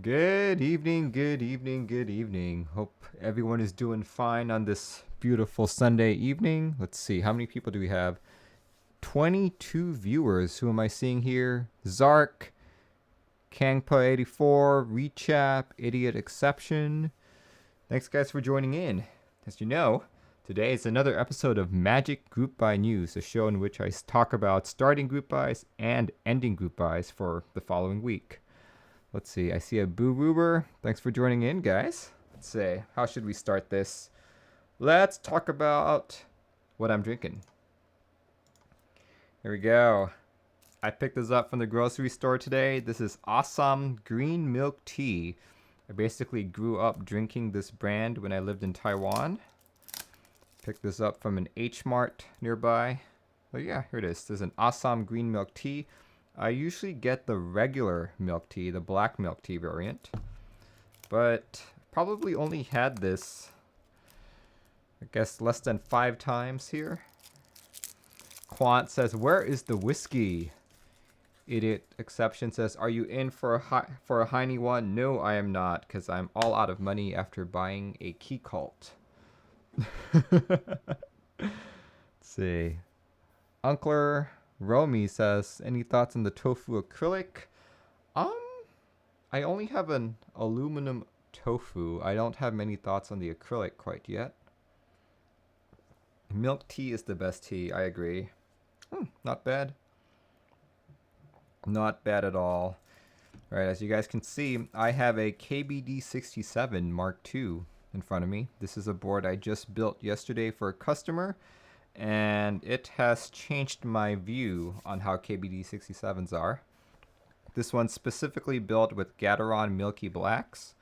Good evening, good evening, good evening. Hope everyone is doing fine on this beautiful Sunday evening. Let's see, how many people do we have? 22 viewers. Who am I seeing here? Zark, Kangpa84, Rechap, Idiot Exception. Thanks, guys, for joining in. As you know, today is another episode of Magic Group Buy News, a show in which I talk about starting group buys and ending group buys for the following week. Let's see. I see a Boo Roober. Thanks for joining in, guys. Let's see. How should we start this? Let's talk about what I'm drinking. Here we go. I picked this up from the grocery store today. This is awesome green milk tea. I basically grew up drinking this brand when I lived in Taiwan. Picked this up from an H Mart nearby. Oh yeah, here it is. There's an awesome green milk tea. I usually get the regular milk tea, the black milk tea variant, but probably only had this, I guess, less than 5 times here. Quant says, "Where is the whiskey?" Idiot Exception says, "Are you in for a Heine one?" No, I am not, because I'm all out of money after buying a key cult. Let's see. Uncler Romy says, "Any thoughts on the tofu acrylic?" I only have an aluminum tofu. I don't have many thoughts on the acrylic quite yet. Milk tea is the best tea, I agree. Not bad. Not bad at all. Alright, as you guys can see, I have a KBD67 Mark II in front of me. This is a board I just built yesterday for a customer, and it has changed my view on how KBD67s are. This one's specifically built with Gateron Milky Blacks,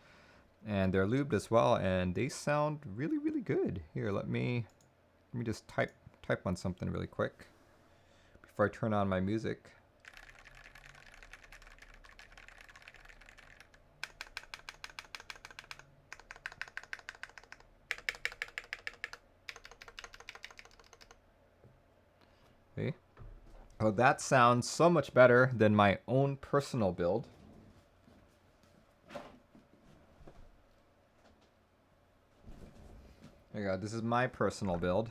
and they're lubed as well, and they sound really, really good. Here, let me just type on something really quick before I turn on my music. See? Oh, that sounds so much better than my own personal build. There you go. This is my personal build.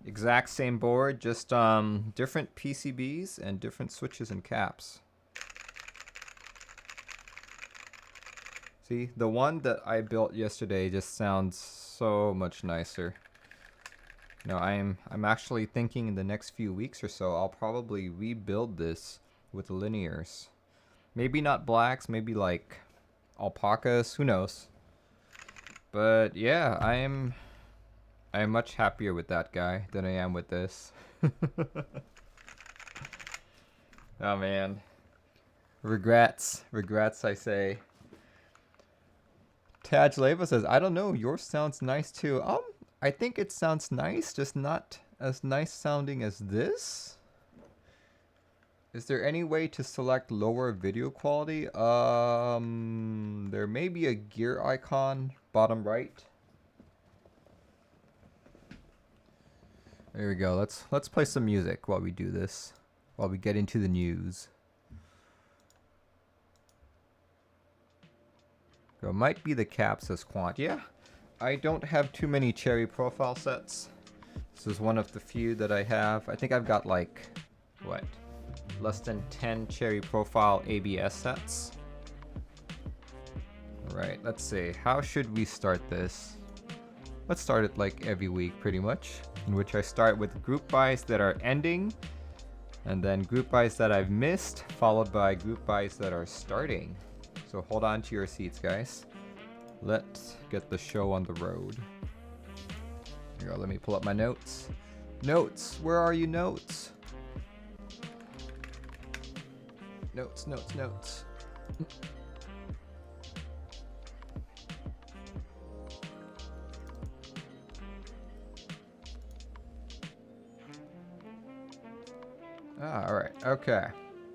Exact same board, just different PCBs and different switches and caps. See, the one that I built yesterday just sounds so much nicer. No, I'm actually thinking in the next few weeks or so, I'll probably rebuild this with linears. Maybe not blacks, maybe like alpacas, who knows. But yeah, I'm much happier with that guy than I am with this. Oh man. Regrets, I say. Taj Leva says, "I don't know, yours sounds nice too." I think it sounds nice, just not as nice sounding as this. Is there any way to select lower video quality? There may be a gear icon, bottom right. There we go. Let's play some music while we do this, while we get into the news. So it might be the cap, says Quant. Yeah, I don't have too many cherry profile sets. This is one of the few that I have. I think I've got like, what, less than 10 cherry profile ABS sets. Alright, let's see. How should we start this? Let's start it like every week pretty much, in which I start with group buys that are ending, and then group buys that I've missed, followed by group buys that are starting. So hold on to your seats, guys. Let's get the show on the road. Here, let me pull up my notes. Notes, where are you, notes? Notes. Alright, okay.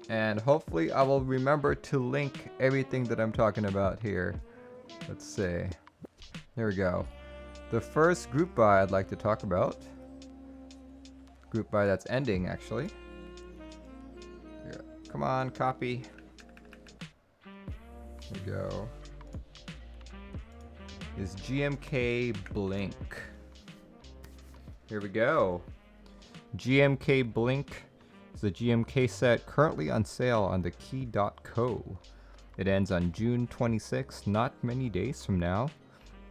And hopefully I will remember to link everything that I'm talking about here. Let's see. Here we go. The first group buy I'd like to talk about. Group buy that's ending, actually. Here. Come on, copy. There we go. is GMK Blink. Here we go. GMK Blink is a GMK set currently on sale on the key.co. It ends on June 26th, not many days from now,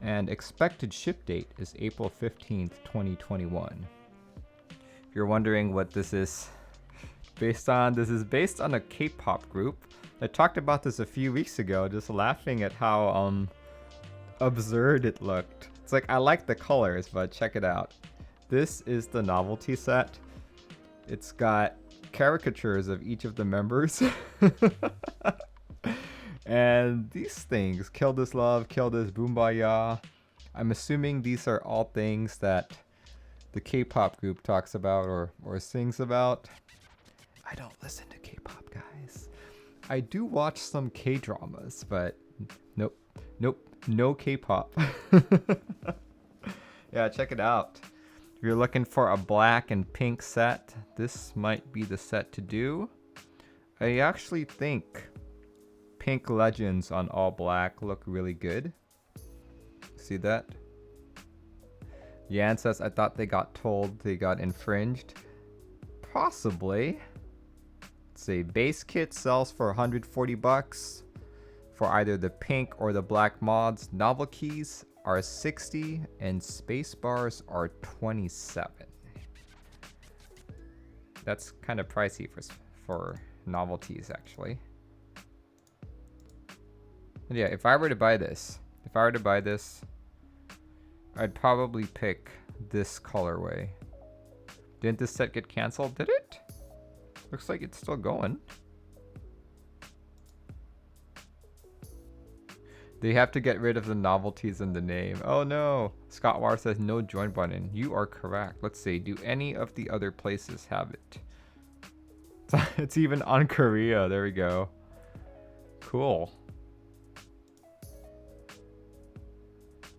and expected ship date is April 15th, 2021. If you're wondering what this is based on, this is based on a K-pop group. I talked about this a few weeks ago, just laughing at how absurd it looked. It's like, I like the colors, but check it out. This is the novelty set. It's got caricatures of each of the members. And these things, Kill This Love, Kill This Boombaya. I'm assuming these are all things that the K-pop group talks about or sings about. I don't listen to K-pop, guys. I do watch some K-dramas, but nope, no K-pop. Yeah, check it out. If you're looking for a black and pink set, this might be the set to do. I actually think pink legends on all black look really good. See that? Yan says, I thought they got told they got infringed. Possibly. Let's see, base kit sells for 140 bucks for either the pink or the black mods. Novelkeys are 60 and space bars are 27. That's kind of pricey for novelties, actually. But yeah, if I were to buy this, I'd probably pick this colorway. Didn't this set get canceled? Did it? Looks like it's still going. They have to get rid of the novelties in the name. Oh no! Scott War says no join button. You are correct. Let's see. Do any of the other places have it? It's even on Korea. There we go. Cool.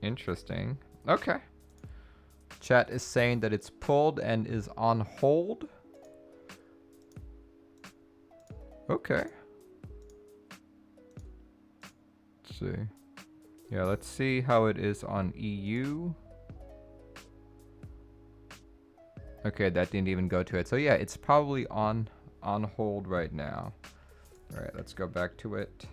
Interesting. Okay. Chat is saying that it's pulled and is on hold. Okay. Let's see. Yeah, let's see how it is on EU. Okay, that didn't even go to it. So yeah, it's probably on hold right now. All right, let's go back to it.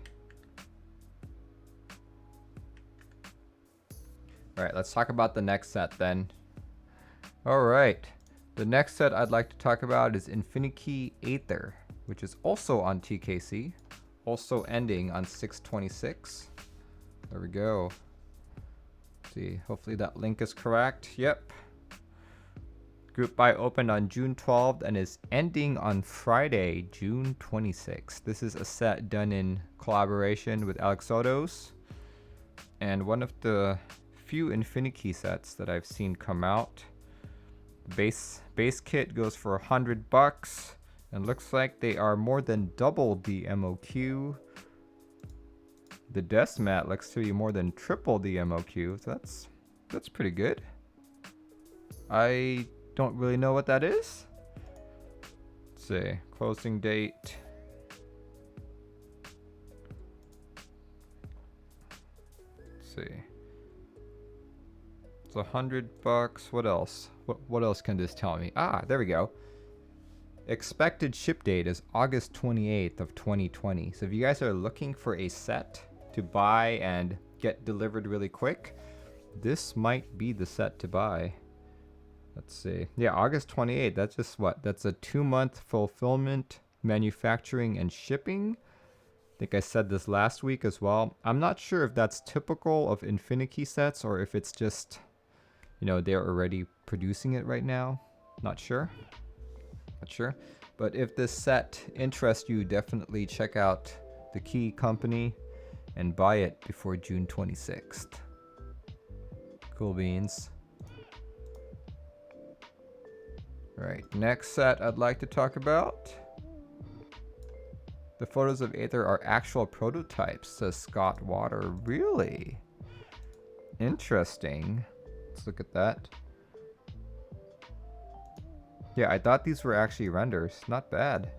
All right, let's talk about the next set then. All right, the next set I'd like to talk about is Infinikey Aether, which is also on TKC, also ending on 6/26. There we go. Let's see, hopefully that link is correct. Yep. Group buy opened on June 12th and is ending on Friday, June 26th. This is a set done in collaboration with Alexodos, and one of the few Infinikey sets that I've seen come out. Base kit goes for 100 bucks, and looks like they are more than double the MOQ. The Deskmat looks to be more than triple the MOQ. So that's pretty good. I don't really know what that is. Let's see, closing date. Let's see. It's 100 bucks. What else? What else can this tell me? Ah, there we go. Expected ship date is August 28th of 2020. So if you guys are looking for a set to buy and get delivered really quick, this might be the set to buy. Let's see. Yeah, August 28th. That's just what? That's a 2-month fulfillment, manufacturing, and shipping. I think I said this last week as well. I'm not sure if that's typical of Infinikey sets or if it's just, you know, they're already producing it right now. Not sure. But if this set interests you, definitely check out the Key company and buy it before June 26th. Cool beans. Alright, next set I'd like to talk about. The photos of Aether are actual prototypes, says Scott Water. Really? Interesting. Let's look at that. Yeah, I thought these were actually renders. Not bad.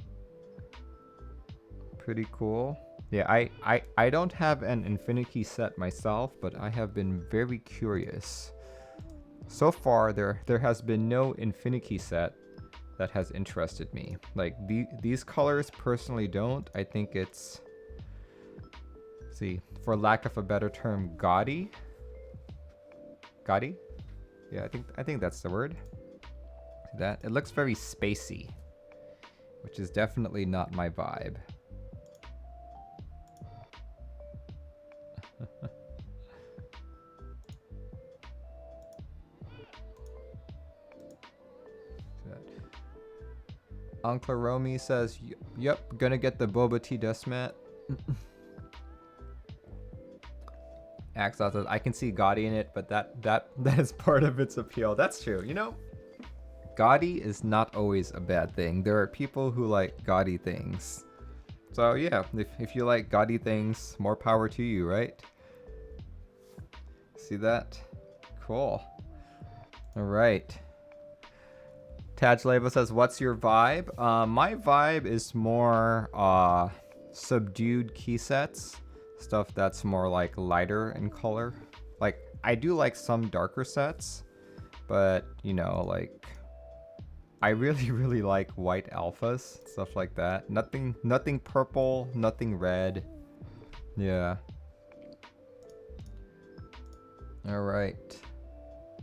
Pretty cool. Yeah, I don't have an Infinikey set myself, but I have been very curious. So far, there has been no Infinikey set that has interested me. Like, these colors personally don't. I think it's, see, for lack of a better term, gaudy. Gaudy? Yeah, I think that's the word. See that? It looks very spacey, which is definitely not my vibe. Uncle Romy says, yep, gonna get the Boba Tea Deskmat. Axel says, I can see gaudy in it, but that is part of its appeal. That's true. You know, gaudy is not always a bad thing. There are people who like gaudy things. So yeah, if you like gaudy things, more power to you, right? See that? Cool. All right. Tajleva says, what's your vibe? My vibe is more subdued key sets. Stuff that's more like lighter in color. Like, I do like some darker sets, but you know, like, I really like white alphas, stuff like that. Nothing purple, nothing red. Yeah. All right.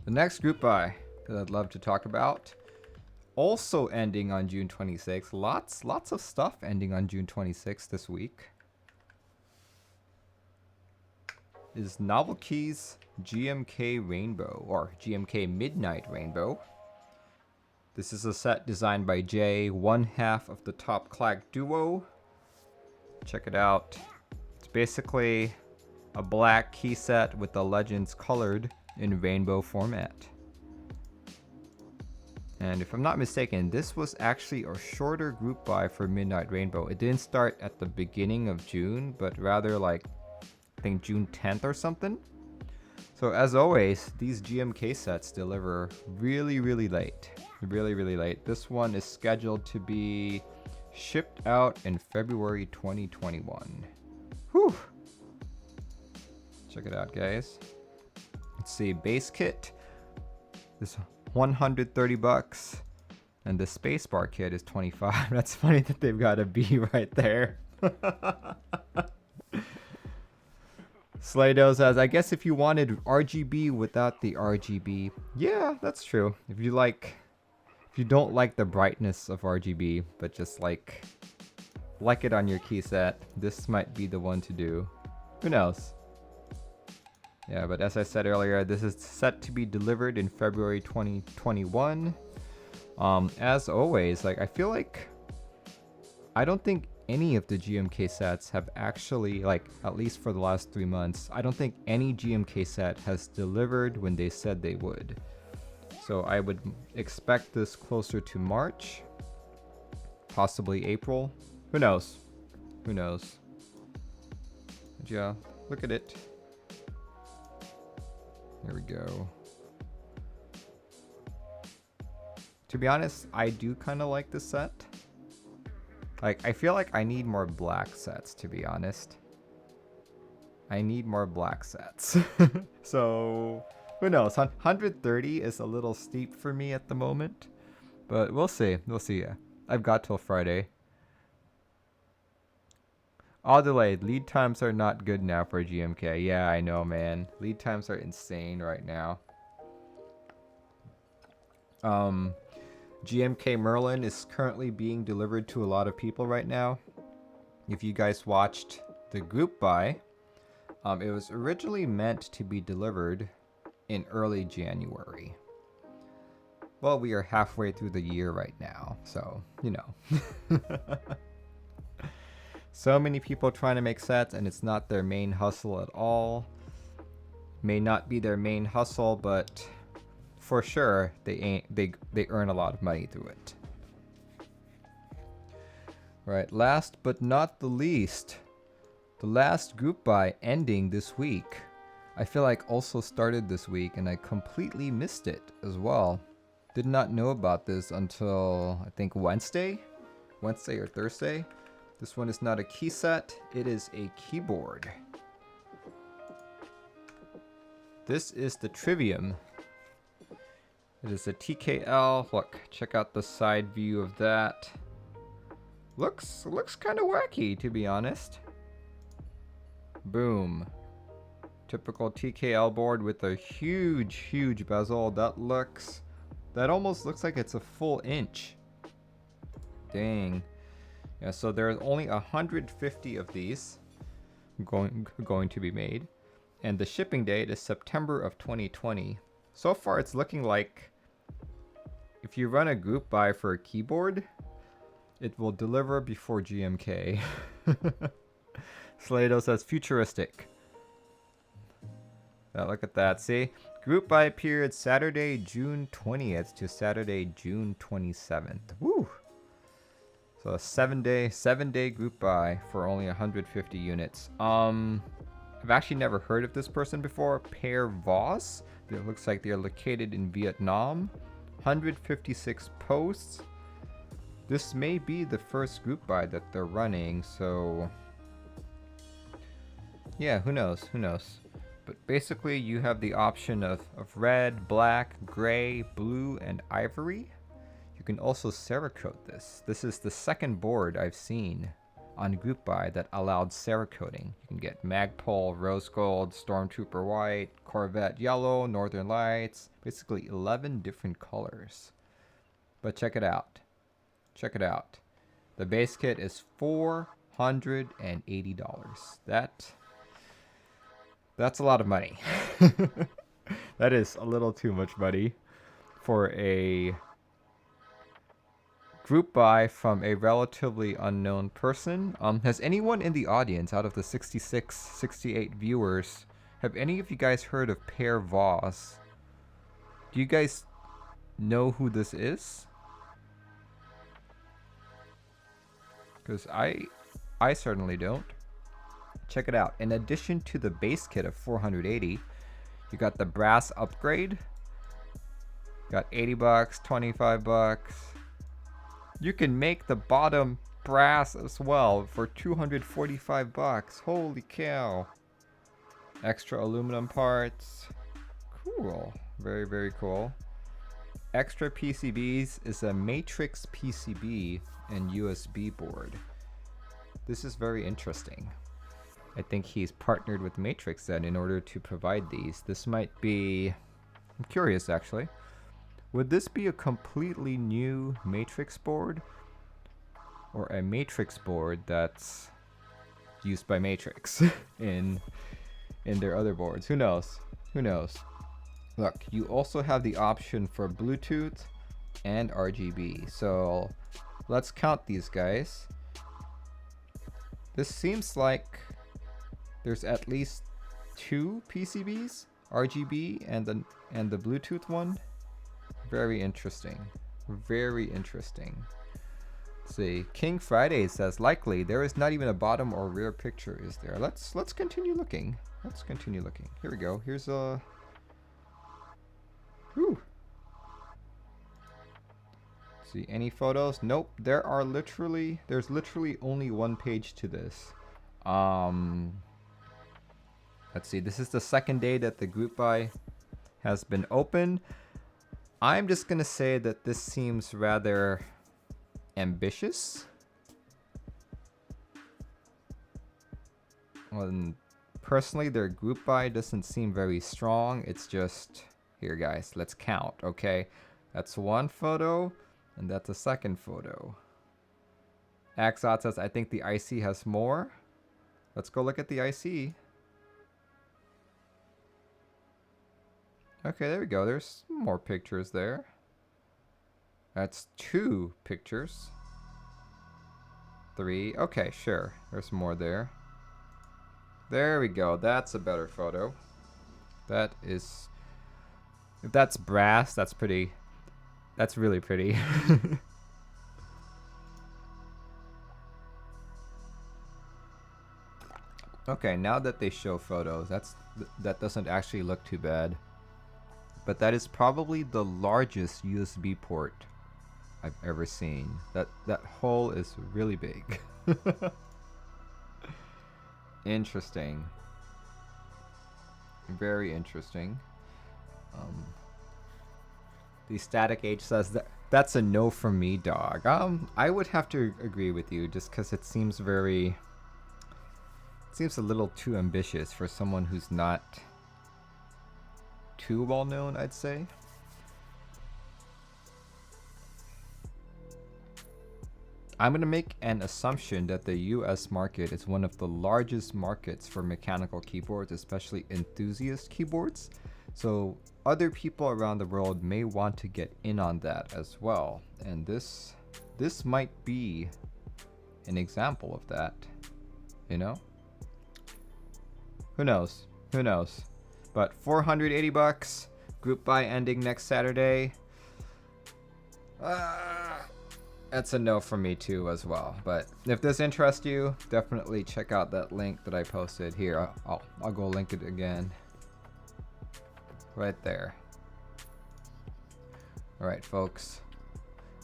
The next group buy that I'd love to talk about, also ending on June 26th. Lots of stuff ending on June 26th this week. Is Novelkeys GMK Rainbow, or GMK Midnight Rainbow. This is a set designed by Jay, one half of the Top Clack duo. Check it out. It's basically a black key set with the legends colored in rainbow format. And if I'm not mistaken, this was actually a shorter group buy for Midnight Rainbow. It didn't start at the beginning of June, but rather like, I think June 10th or something. So as always, these GMK sets deliver really late. Really late. This one is scheduled to be shipped out in February 2021. Whew. Check it out, guys. Let's see, base kit is $130, and the spacebar kit is $25. That's funny that they've got a B right there. Slaydo says, I guess if you wanted RGB without the RGB. Yeah, that's true. If you don't like the brightness of RGB, but just like it on your key set, this might be the one to do. Who knows? Yeah, but as I said earlier, this is set to be delivered in February 2021. As always, like, I feel like I don't think any of the GMK sets have actually, like, at least for the last 3 months, I don't think any GMK set has delivered when they said they would. So I would expect this closer to March, possibly April. Who knows? Who knows? But yeah, look at it. There we go. To be honest, I do kind of like this set. Like, I feel like I need more black sets, to be honest. I need more black sets. So, who knows? 130 is a little steep for me at the moment. But we'll see. We'll see. I've got till Friday. All delayed. Lead times are not good now for GMK. Yeah, I know, man. Lead times are insane right now. GMK Merlin is currently being delivered to a lot of people right now. If you guys watched the group buy, it was originally meant to be delivered in early January. Well, we are halfway through the year right now, so, you know. So many people trying to make sets, and it's not their main hustle at all. May not be their main hustle, but for sure, they earn a lot of money through it. Right, last but not the least, the last group buy ending this week. I feel like also started this week, and I completely missed it as well. Did not know about this until, I think, Wednesday or Thursday. This one is not a key set, it is a keyboard. This is the Trivium. It is a TKL. Look, check out the side view of that. Looks kind of wacky, to be honest. Boom. Typical TKL board with a huge bezel. That almost looks like it's a full inch. Dang. Yeah, so there's only 150 of these going to be made. And the shipping date is September of 2020. So far it's looking like if you run a group buy for a keyboard, it will deliver before GMK. Slato says futuristic. Now look at that, see? Group buy period Saturday, June 20th to Saturday, June 27th. Woo! So a 7-day group buy for only 150 units. I've actually never heard of this person before. Pear Voss. It looks like they're located in Vietnam. 156 posts. This may be the first group buy that they're running, so yeah, who knows? But basically you have the option of red, black, gray, blue, and ivory. You can also Cerakote this. This is the second board I've seen on group buy that allowed Cerakoting. You can get Magpul, Rose Gold, Stormtrooper White, Corvette Yellow, Northern Lights, basically 11 different colors. But check it out. The base kit is $480. That's a lot of money. That is a little too much money for a group buy from a relatively unknown person. Has anyone in the audience, out of the 66, 68 viewers, have any of you guys heard of Pear Voss? Do you guys know who this is? Because I certainly don't. Check it out. In addition to the base kit of 480, you got the brass upgrade. Got 80 bucks, 25 bucks. You can make the bottom brass as well for 245 bucks. Holy cow. Extra aluminum parts. Cool. Very, very cool. Extra PCBs is a Matrix PCB and USB board. This is very interesting. I think he's partnered with Matrix then in order to provide these. This might be... I'm curious actually. Would this be a completely new Matrix board? Or a Matrix board that's used by Matrix in their other boards? Who knows? Look, you also have the option for Bluetooth and RGB. So let's count these guys. This seems like there's at least 2 PCBs, RGB and the Bluetooth one. Very interesting. Let's see, King Friday says likely there is not even a bottom or rear picture, is there? Let's continue looking. Here we go. Here's a See any photos? Nope. There's literally only one page to this. Let's see. This is the second day that the group buy has been open. I'm just gonna say that this seems rather ambitious. Well, personally, their group buy doesn't seem very strong. It's just, here guys, let's count, okay? That's one photo, and that's a second photo. Axot says, I think the IC has more. Let's go look at the IC. Okay, there we go. There's more pictures there. That's 2 pictures. 3. Okay, sure. There's more there. There we go. That's a better photo. That is... If that's brass, that's pretty... That's really pretty. Okay, now that they show photos, that doesn't actually look too bad. But that is probably the largest USB port I've ever seen. That hole is really big. Interesting. Very interesting. The Static Age says that's a no from me, dog. I would have to agree with you just because it seems a little too ambitious for someone who's not too well known, I'd say. I'm going to make an assumption that the US market is one of the largest markets for mechanical keyboards, especially enthusiast keyboards. So other people around the world may want to get in on that as well. And this might be an example of that, you know? Who knows? Who knows? But $480, group buy ending next Saturday. That's a no from me too as well. But if this interests you, definitely check out that link that I posted here. I'll go link it again. Right there. Alright folks.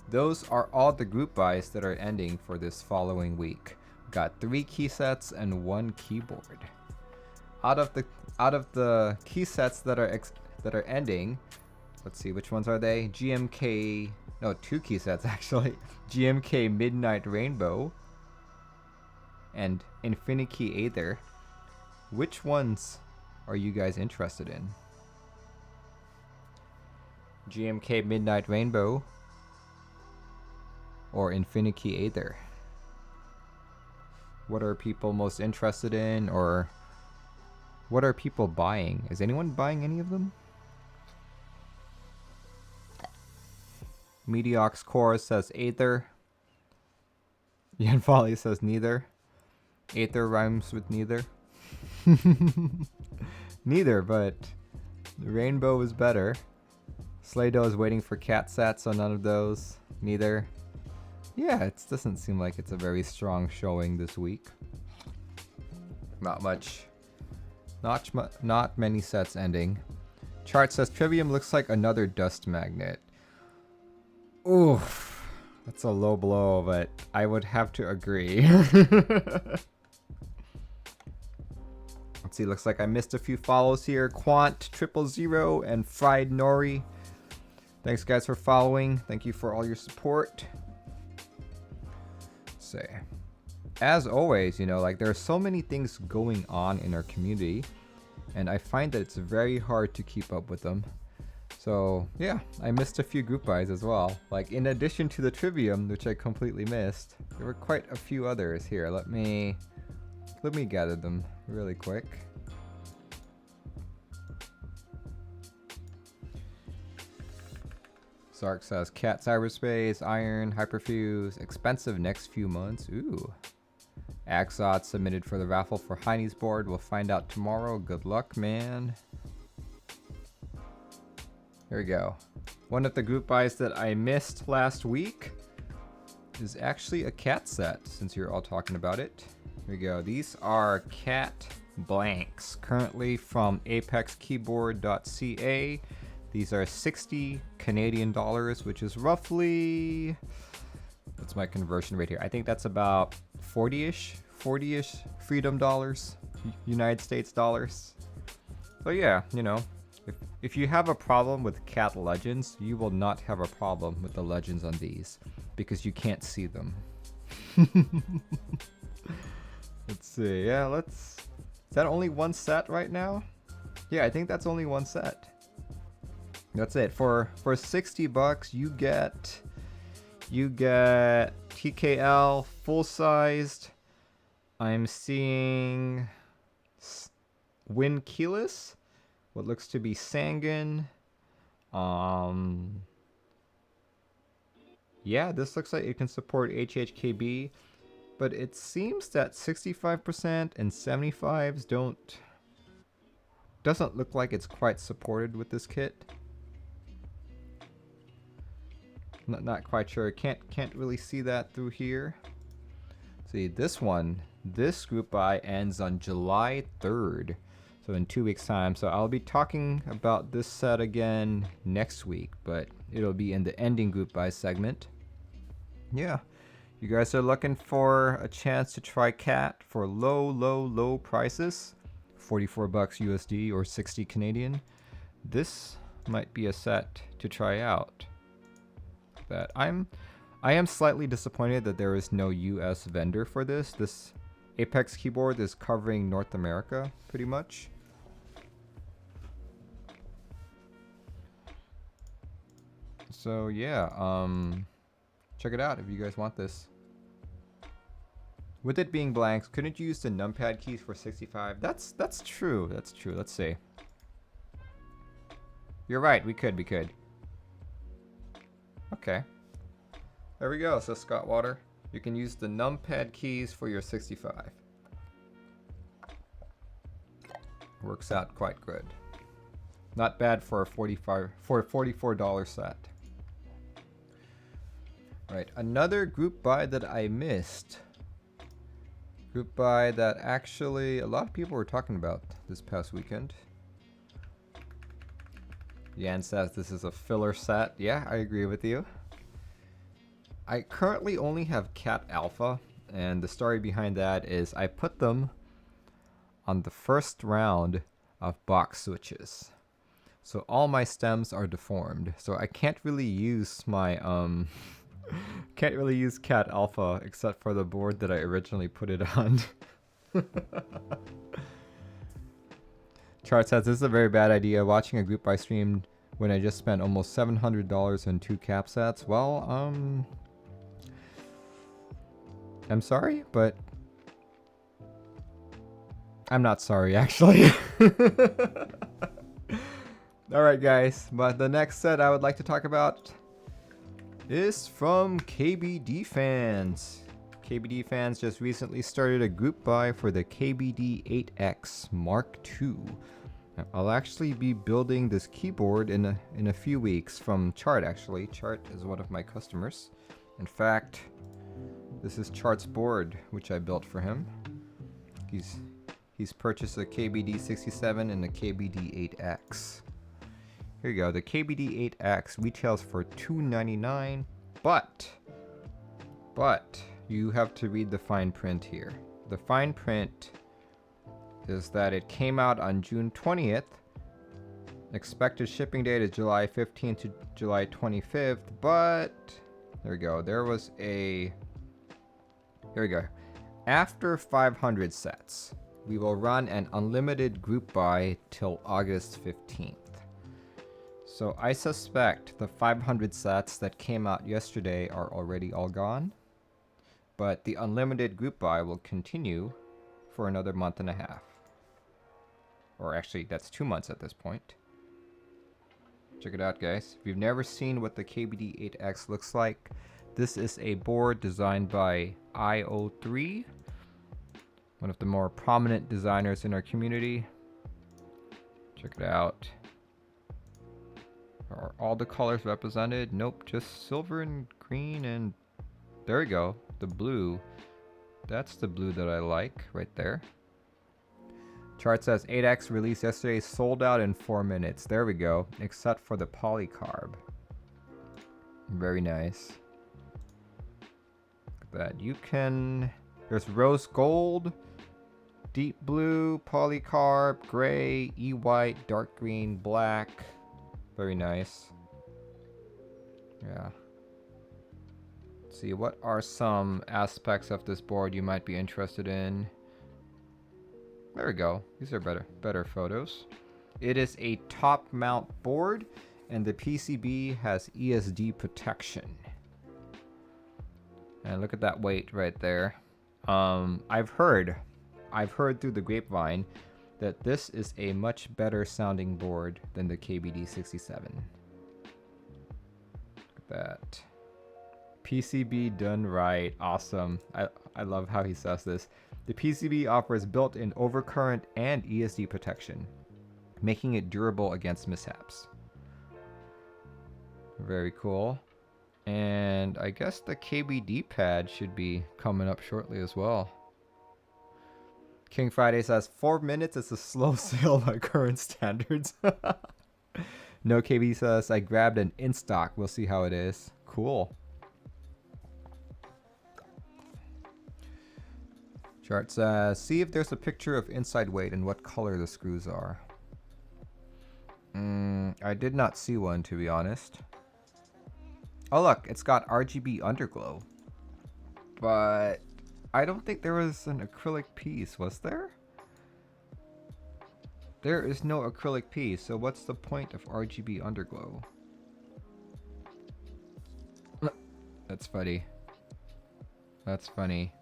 Those are all the group buys that are ending for this following week. We've got 3 key sets and 1 keyboard. Out of the key sets that are ending, let's see, which ones are they? GMK, no, 2 key sets actually. GMK Midnight Rainbow and Infinikey Aether. Which ones are you guys interested in? GMK Midnight Rainbow or Infinikey Aether? What are people most interested in, or what are people buying? Is anyone buying any of them? Mediox Core says Aether. Yan Folly says neither. Aether rhymes with neither. Neither, but the Rainbow is better. Slaydo is waiting for cat sats, so none of those. Neither. Yeah, it doesn't seem like it's a very strong showing this week. Not much. Not many sets ending. Chart says Trivium looks like another dust magnet. Oof. That's a low blow, but I would have to agree. Let's see, looks like I missed a few follows here. Quant 000 and Fried Nori. Thanks guys for following. Thank you for all your support. Say, as always, you know, like there are so many things going on in our community, and I find that it's very hard to keep up with them. So yeah, I missed a few group buys as well. Like in addition to the Trivium, which I completely missed, there were quite a few others here. Let me gather them really quick. Sark says Cat Cyberspace, Iron, Hyperfuse, expensive next few months. Ooh. Axot submitted for the raffle for Heine's board. We'll find out tomorrow. Good luck, man. Here we go. One of the group buys that I missed last week is actually a cat set, since you're all talking about it. Here we go. These are cat blanks, currently from apexkeyboard.ca. These are 60 Canadian dollars, which is roughly, what's my conversion rate here? I think that's about 40-ish freedom dollars, United States dollars. So yeah, you know, if you have a problem with cat legends, you will not have a problem with the legends on these, because you can't see them. Let's see, yeah, is that only one set right now? Yeah, I think that's only one set. That's it. For $60, you get TKL full-sized. I'm seeing Win Keyless, what looks to be Sangan. Yeah, this looks like it can support HHKB, but it seems that 65% and 75s doesn't look like it's quite supported with this kit. Not quite sure. Can't really see that through here. See, this group buy ends on July 3rd, so in 2 weeks time. So I'll be talking about this set again next week, but it'll be in the ending group buy segment. Yeah, You guys are looking for a chance to try cat for low prices, 44 bucks USD or 60 Canadian. This might be a set to try out. That I am slightly disappointed that there is no US vendor for this. This Apex keyboard is covering North America pretty much. So yeah, check it out if you guys want this. With it being blanks, couldn't you use the numpad keys for 65? That's true. That's true. Let's see. You're right. We could. Okay. There we go. So Scott Water, you can use the numpad keys for your 65. Works out quite good. Not bad for a $44 set. Right. Another group buy that I missed. Group buy that actually a lot of people were talking about this past weekend. Yan says this is a filler set. Yeah, I agree with you. I currently only have Cat Alpha, and the story behind that is I put them on the first round of box switches. So all my stems are deformed. So I can't really use my can't really use Cat Alpha except for the board that I originally put it on. Chart says this is a very bad idea. Watching a group buy stream when I just spent almost $700 on 2 cap sets. Well, I'm sorry, but I'm not sorry actually. Alright guys, but the next set I would like to talk about is from KBDFans. KBDFans just recently started a group buy for the KBD8X Mark II. I'll actually be building this keyboard in a few weeks from Chart actually. Chart is one of my customers. In fact, this is Chart's board which I built for him. He's purchased a KBD67 and a KBD8X. Here you go. The KBD8X retails for $299, but you have to read the fine print here. The fine print is that it came out on June 20th. Expected shipping date is July 15th to July 25th, but there we go. Here we go. After 500 sets, we will run an unlimited group buy till August 15th. So I suspect the 500 sets that came out yesterday are already all gone, but the unlimited group buy will continue for another month and a half. Or actually, that's 2 months at this point. Check it out, guys. If you've never seen what the KBD8X looks like, this is a board designed by IO3, one of the more prominent designers in our community. Check it out. Are all the colors represented? Nope, just silver and green, and there we go. The blue. That's the blue that I like right there. Chart says 8X released yesterday, sold out in 4 minutes. There we go, except for the polycarb. Very nice. Look at that. You can... There's rose gold, deep blue, polycarb, gray, e-white, dark green, black. Very nice. Yeah. Let's see, what are some aspects of this board you might be interested in? There we go. These are better photos. It is a top mount board, and the PCB has ESD protection. And look at that weight right there. I've heard through the grapevine that this is a much better sounding board than the KBD67. Look at that. PCB done right. Awesome. I love how he says this. The PCB offers built-in overcurrent and ESD protection, making it durable against mishaps. Very cool. And I guess the KBD pad should be coming up shortly as well. King Friday says 4 minutes is a slow sale by current standards. No KB says I grabbed an in stock. We'll see how it is. Cool. Chart says, see if there's a picture of inside weight and what color the screws are. I did not see one, to be honest. Oh look, it's got RGB underglow. But I don't think there was an acrylic piece, was there? There is no acrylic piece, so what's the point of RGB underglow? That's funny. That's funny.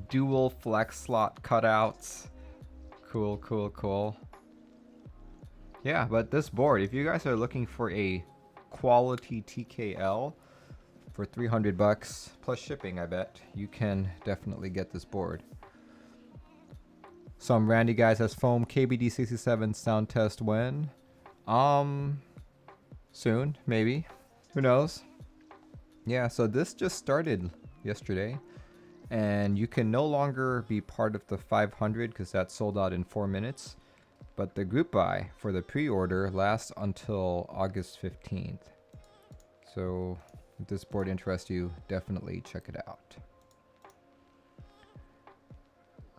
Dual flex slot cutouts. Cool, cool, cool. Yeah, but this board, if you guys are looking for a quality TKL for 300 bucks plus shipping, I bet you can definitely get this board. Some Randy guys has foam KBD67 sound test when? Soon, maybe. Who knows? Yeah, so this just started yesterday, and you can no longer be part of the 500 because that sold out in 4 minutes. But the group buy for the pre-order lasts until August 15th. So if this board interests you, definitely check it out.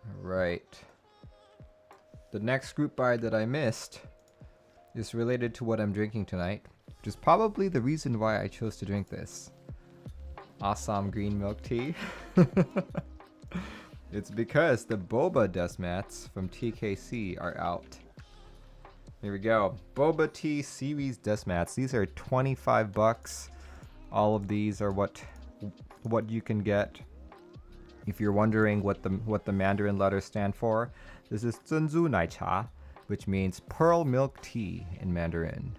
All right. The next group buy that I missed is related to what I'm drinking tonight, which is probably the reason why I chose to drink this. Assam green milk tea. It's because the Boba Deskmats from TKC are out. Here we go. Boba Tea Series Deskmats. These are 25 bucks. All of these are what you can get. If you're wondering what the Mandarin letters stand for, this is Zhenzu Nai Cha, which means pearl milk tea in Mandarin.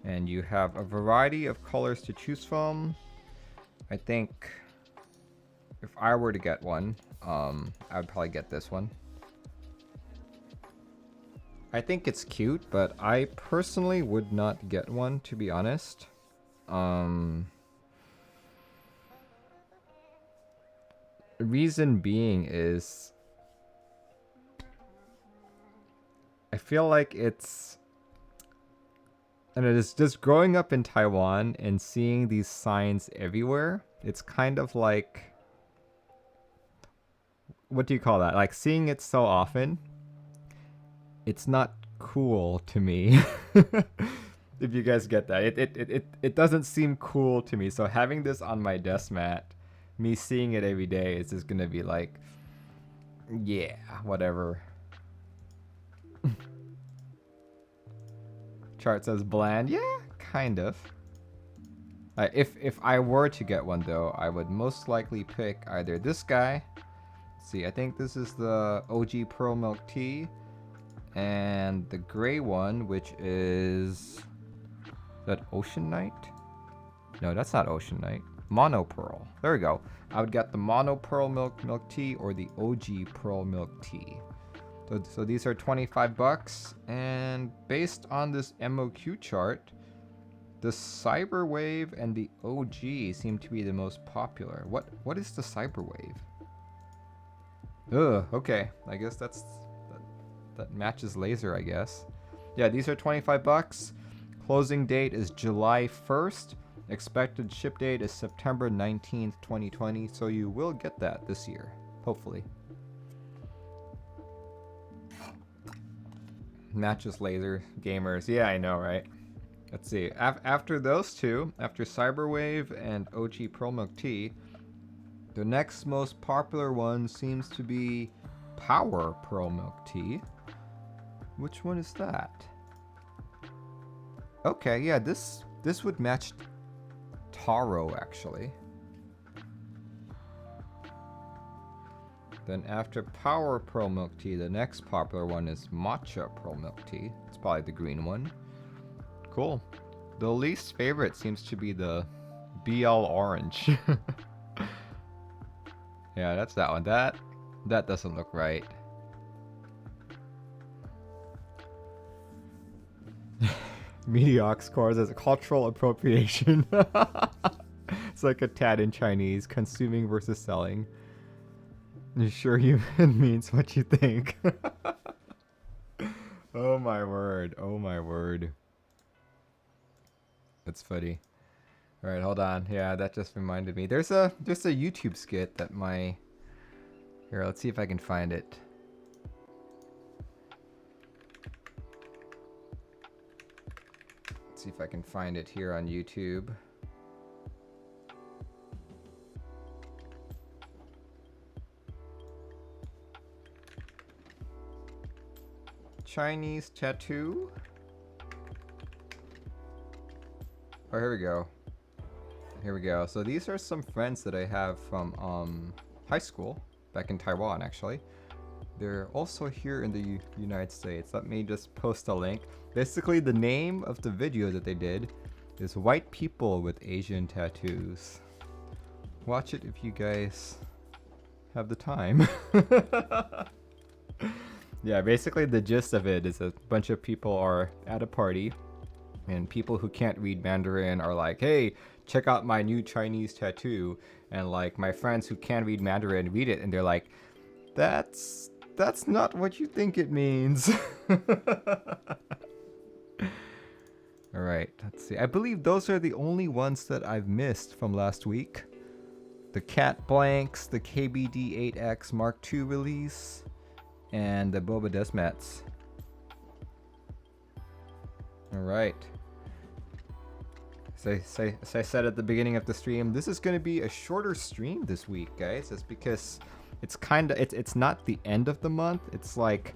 And you have a variety of colors to choose from. I think if I were to get one, I would probably get this one. I think it's cute, but I personally would not get one, to be honest. Reason being is I feel like it's, and it is just growing up in Taiwan and seeing these signs everywhere. It's kind of like, what do you call that? Like seeing it so often, it's not cool to me. If you guys get that, it doesn't seem cool to me. So having this on my desk mat, me seeing it every day is just gonna be like, yeah, whatever. Chart says bland. Yeah, kind of. If I were to get one though, I would most likely pick either this guy. Let's see, I think this is the OG Pearl Milk Tea, and the gray one, which is that Ocean Night? No, that's not Ocean Night. Mono Pearl. There we go. I would get the Mono Pearl milk tea or the OG Pearl Milk Tea. So these are 25 bucks, and based on this MOQ chart, the Cyberwave and the OG seem to be the most popular. What is the Cyberwave? Ugh, okay. I guess that matches laser, I guess. Yeah, these are 25 bucks. Closing date is July 1st. Expected ship date is September 19th, 2020. So you will get that this year, hopefully. Matches laser gamers. Yeah, I know, right? Let's see. After those two, after Cyberwave and OG Pearl Milk Tea, the next most popular one seems to be Power Pearl Milk Tea. Which one is that? Okay, yeah, this would match Taro, actually. Then after Power Pearl Milk Tea, the next popular one is Matcha Pearl Milk Tea. It's probably the green one. Cool. The least favorite seems to be the BL Orange. Yeah, that's that one. That doesn't look right. Meteox cores as a cultural appropriation. It's like a tad in Chinese, consuming versus selling. You sure you means what you think? Oh my word. Oh my word. That's funny. Alright, hold on. Yeah, that just reminded me. There's a YouTube skit that my Here, let's see if I can find it. Let's see if I can find it here on YouTube. Chinese tattoo. Oh, here we go. Here we go. So these are some friends that I have from high school back in Taiwan, actually. They're also here in the United States. Let me just post a link. Basically, the name of the video that they did is White People with Asian Tattoos. Watch it if you guys have the time. Yeah, basically the gist of it is a bunch of people are at a party and people who can't read Mandarin are like, hey, check out my new Chinese tattoo. And like my friends who can read Mandarin read it and they're like, that's not what you think it means. All right, let's see. I believe those are the only ones that I've missed from last week. The Cat Blanks, the KBD8X Mark II release, and the Boba Deskmats. All right. As I said at the beginning of the stream, this is going to be a shorter stream this week, guys. It's because it's not the end of the month. It's like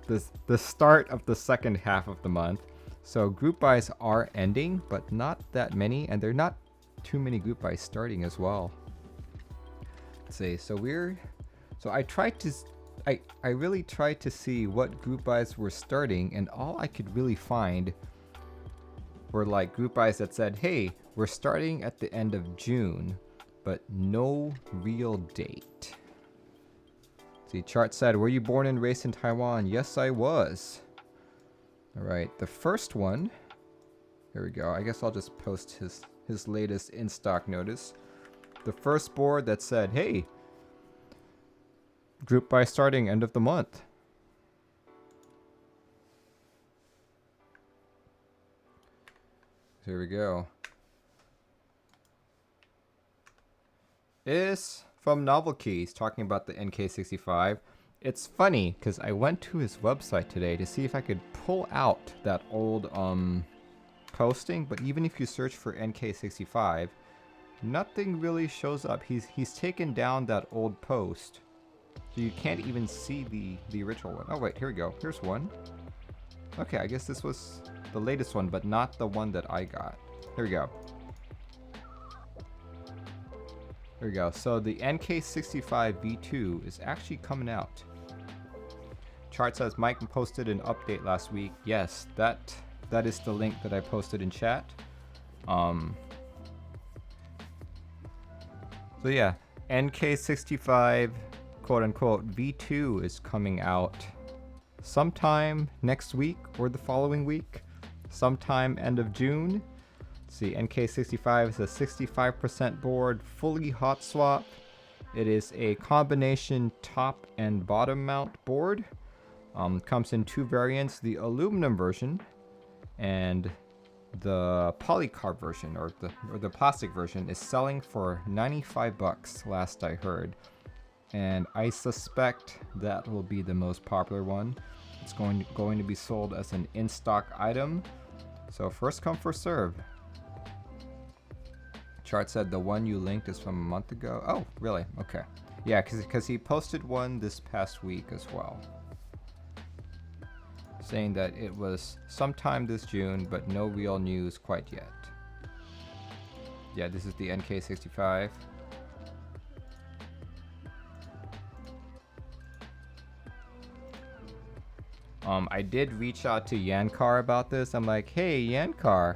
the start of the second half of the month. So group buys are ending, but not that many, and there are not too many group buys starting as well. Let's see. I really tried to see what group buys were starting, and all I could really find were like group buys that said, hey, we're starting at the end of June, but no real date. See, chart said, were you born and raised in Taiwan? Yes, I was. All right, the first one, here we go. I guess I'll just post his latest in-stock notice. The first board that said, hey, group buy starting end of the month. Here we go. Is from Novelkeys talking about the NK65. It's funny because I went to his website today to see if I could pull out that old posting, but even if you search for NK65, nothing really shows up. He's taken down that old post, so you can't even see the original one. Oh wait, here we go. Here's one. Okay, I guess this was the latest one, but not the one that I got. Here we go. Here we go. So the NK65 V2 is actually coming out. Chart says Mike posted an update last week. Yes, that is the link that I posted in chat. So yeah, NK65 quote unquote V2 is coming out sometime next week or the following week, sometime end of June. Let's see, NK65 is a 65% board, fully hot swap. It is a combination top and bottom mount board. Comes in two variants, the aluminum version and the polycarb version, or the plastic version, is selling for 95 bucks last I heard. And I suspect that will be the most popular one. It's going to be sold as an in-stock item. So first come, first serve. Chart said the one you linked is from a month ago. Oh, really? Okay. Yeah, because he posted one this past week as well, saying that it was sometime this June, but no real news quite yet. Yeah, this is the NK65. I did reach out to Yankar about this. I'm like, hey, Yankar,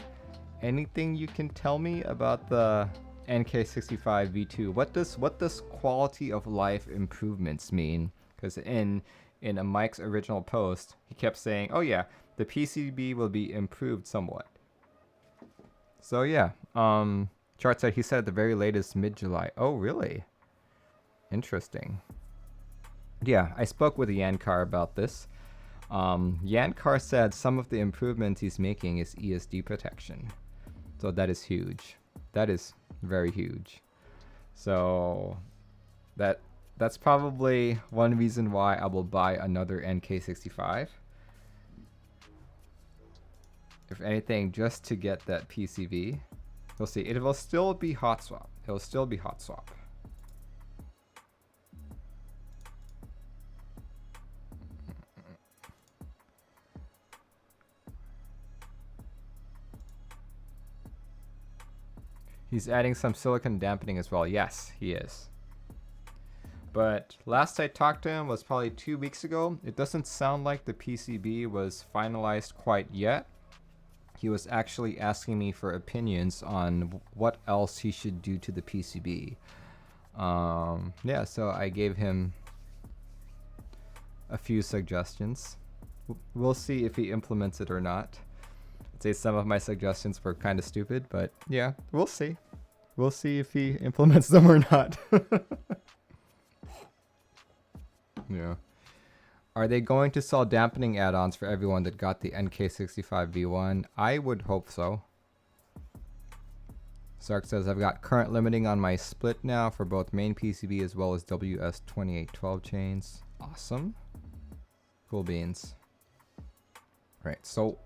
anything you can tell me about the NK65 V2? What does quality of life improvements mean? Because in a Mike's original post, he kept saying, oh yeah, the PCB will be improved somewhat. So yeah, Chart said he said at the very latest mid-July. Oh really? Interesting. Yeah, I spoke with Yankar about this. Yankar said some of the improvements he's making is ESD protection. So that is huge. That is very huge. So that That's probably one reason why I will buy another NK65. If anything, just to get that PCV. We'll see. It will still be hot swap. It will still be hot swap. He's adding some silicon dampening as well. Yes, he is. But last I talked to him was probably 2 weeks ago. It doesn't sound like the PCB was finalized quite yet. He was actually asking me for opinions on what else he should do to the PCB. Yeah, so I gave him a few suggestions. We'll see if he implements it or not. I'd say some of my suggestions were kind of stupid, but yeah, we'll see. We'll see if he implements them or not. Yeah. Are they going to sell dampening add-ons for everyone that got the NK65 V1? I would hope so. Sark says, I've got current limiting on my split now for both main PCB as well as WS2812 chains. Awesome. Cool beans. Right, so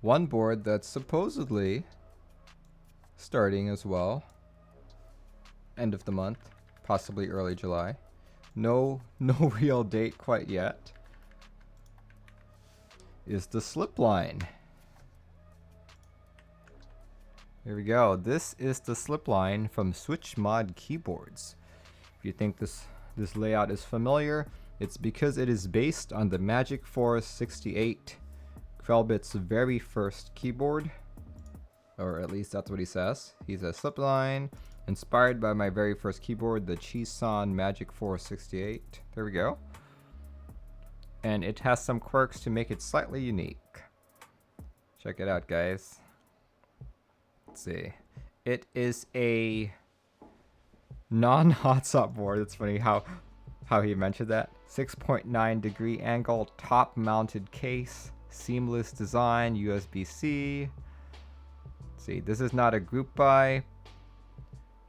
one board that's supposedly starting as well. End of the month, possibly early July. No real date quite yet. Is the slip line. Here we go. This is the slip line from Switch Mod Keyboards. If you think this layout is familiar, it's because it is based on the Magic Force 68, Krelbit's very first keyboard. Or at least that's what he says. He says slip line. Inspired by my very first keyboard, the Chisan Magic Force 68. There we go. And it has some quirks to make it slightly unique. Check it out, guys. Let's see. It is a non-hot swap board. It's funny how he mentioned that. 6.9 degree angle, top mounted case, seamless design, USB-C. See, this is not a group buy.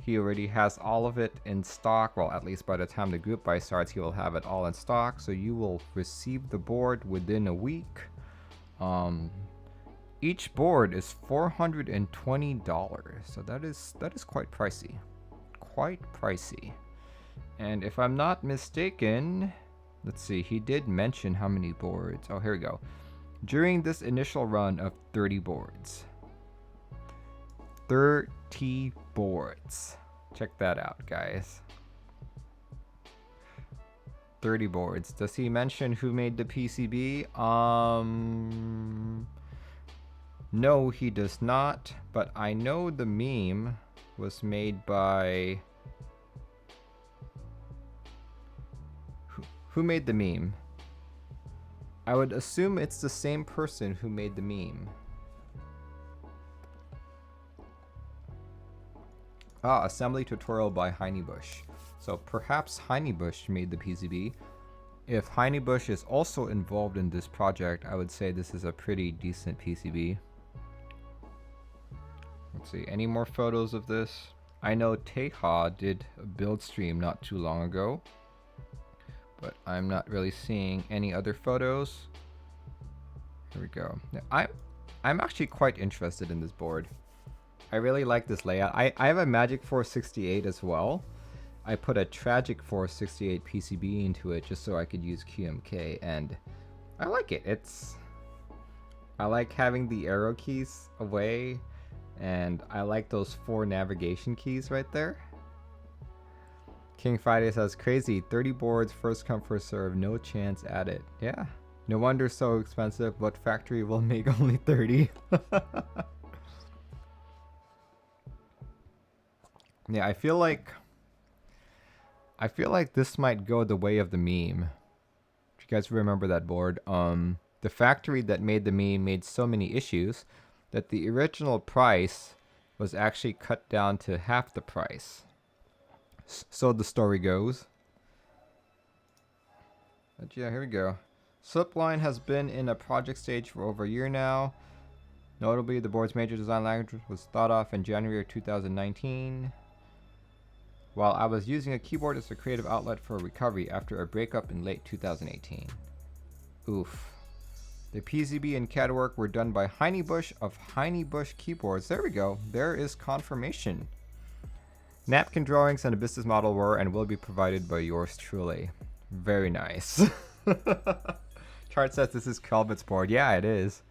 He already has all of it in stock. Well, at least by the time the group buy starts, he will have it all in stock. So you will receive the board within a week. Each board is $420. So that is quite pricey. Quite pricey. And if I'm not mistaken, let's see, he did mention how many boards. Oh, here we go. During this initial run of 30 boards. 30 boards. Check that out, guys. 30 boards. Does he mention who made the PCB? No, he does not. But I know the meme was made by... Who made the meme? I would assume it's the same person who made the meme. Ah, assembly tutorial by Heinebush. So perhaps Heinebush made the PCB. If Heinebush is also involved in this project, I would say this is a pretty decent PCB. Let's see, any more photos of this? I know Teha did a build stream not too long ago, but I'm not really seeing any other photos. Here we go. I'm actually quite interested in this board. I really like this layout. I have a Magic Force 68 as well. I put a Tragic Force 68 PCB into it just so I could use QMK, and I like it. I like having the arrow keys away, and I like those 4 navigation keys right there. King Friday says, crazy, 30 boards, first come, first serve, no chance at it. Yeah, no wonder so expensive. What factory will make only 30? Yeah, I feel like this might go the way of the meme. If you guys remember that board, the factory that made the meme made so many issues that the original price was actually cut down to half the price. So the story goes. But yeah, here we go. Slipline has been in a project stage for over a year now. Notably, the board's major design language was thought of in January of 2019. while I was using a keyboard as a creative outlet for recovery after a breakup in late 2018. Oof. The PCB and CAD work were done by Heine Bush of Heine Bush Keyboards. There we go. There is confirmation. Napkin drawings and a business model were and will be provided by yours truly. Very nice. Chart says this is Kelbit's board. Yeah, it is.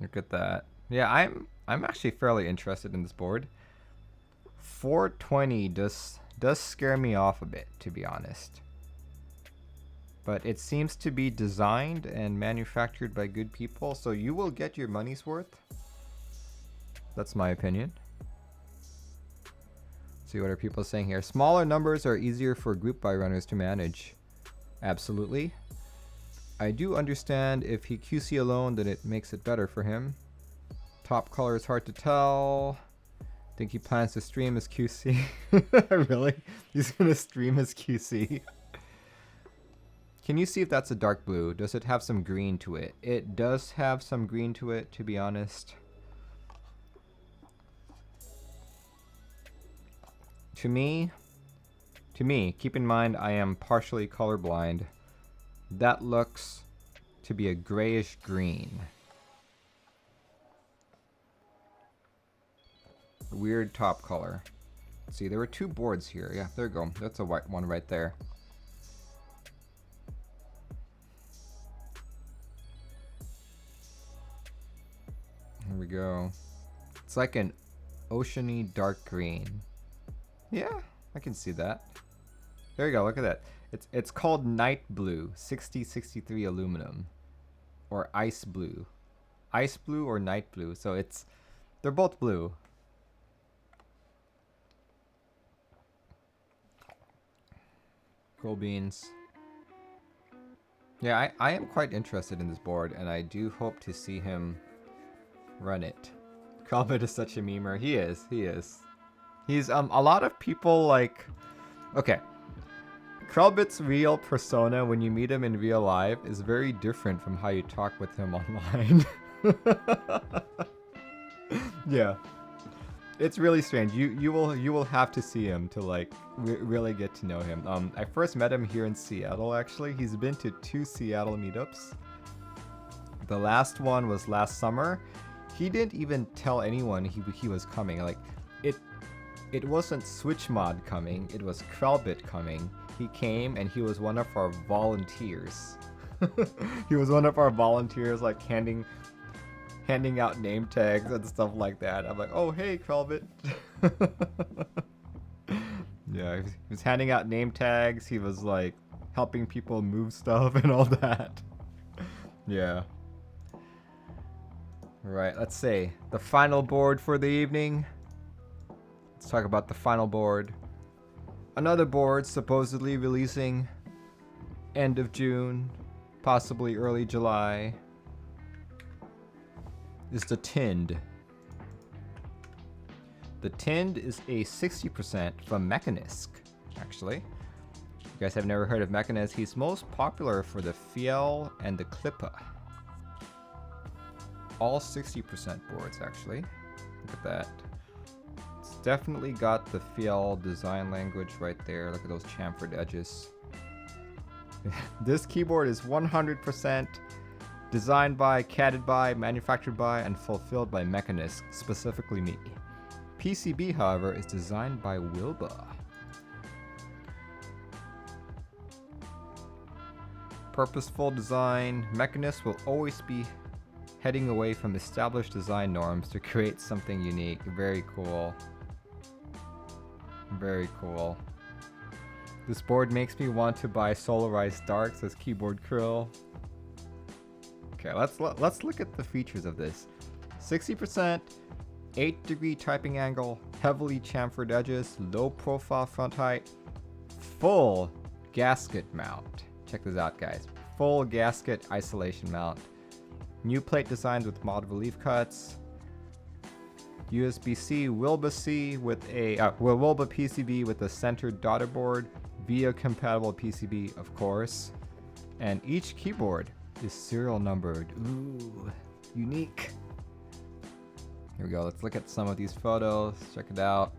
Look at that. Yeah, I'm actually fairly interested in this board. 420 does scare me off a bit, to be honest. But it seems to be designed and manufactured by good people, so you will get your money's worth. That's my opinion. Let's see what are people saying here. Smaller numbers are easier for group buy runners to manage. Absolutely. I do understand if he QC alone, then it makes it better for him. Top color is hard to tell. Think he plans to stream as QC. Really? He's gonna stream as QC. Can you see if that's a dark blue? Does it have some green to it? It does have some green to it, to be honest. To me, keep in mind I am partially colorblind. That looks to be a grayish green. Weird top color. Let's see, there were two boards here. Yeah, there you go. That's a white one right there. Here we go. It's like an oceany dark green. Yeah, I can see that. There you go, look at that. It's called Night Blue 6063 aluminum. Or Ice Blue. Ice Blue or Night Blue. So they're both blue. Cool beans. Yeah, I am quite interested in this board, and I do hope to see him run it. Kralbit is such a memer. He is. He's a lot of people like. Okay, Kralbit's real persona when you meet him in real life is very different from how you talk with him online. Yeah, it's really strange. You will have to see him to like really get to know him. I first met him here in Seattle. Actually, he's been to 2 Seattle meetups. The last one was last summer. He didn't even tell anyone he was coming. Like it wasn't Switchmod coming. It was Kralbit coming. He came and he was one of our volunteers. He was one of our volunteers, like handing out name tags and stuff like that. I'm like, oh hey Kralbit. Yeah, he was handing out name tags. He was like helping people move stuff and all that. Yeah. Right, let's see. The final board for the evening. Let's talk about the final board. Another board supposedly releasing end of June, possibly early July, is the Tind. The Tind is a 60% from Mechanisk, actually. If you guys have never heard of Mechanisk, he's most popular for the Fiel and the Klippa. All 60% boards, actually. Look at that. It's definitely got the Fiel design language right there. Look at those chamfered edges. This keyboard is 100% designed by, CAD'd by, manufactured by, and fulfilled by Mechanisk, specifically me. PCB, however, is designed by Wilba. Purposeful design. Mechanisk will always be heading away from established design norms to create something unique. Very cool. Very cool. This board makes me want to buy Solarized Dark, says Keyboard Krill. Okay, let's look at the features of this. 60%, 8-degree typing angle, heavily chamfered edges, low profile front height, full gasket mount. Check this out, guys. Full gasket isolation mount. New plate designs with mod relief cuts. USB-C, Wilba-C with a Wilba PCB with a centered daughter board. VIA compatible PCB, of course. And each keyboard is serial numbered. Ooh, unique. Here we go. Let's look at some of these photos. Check it out.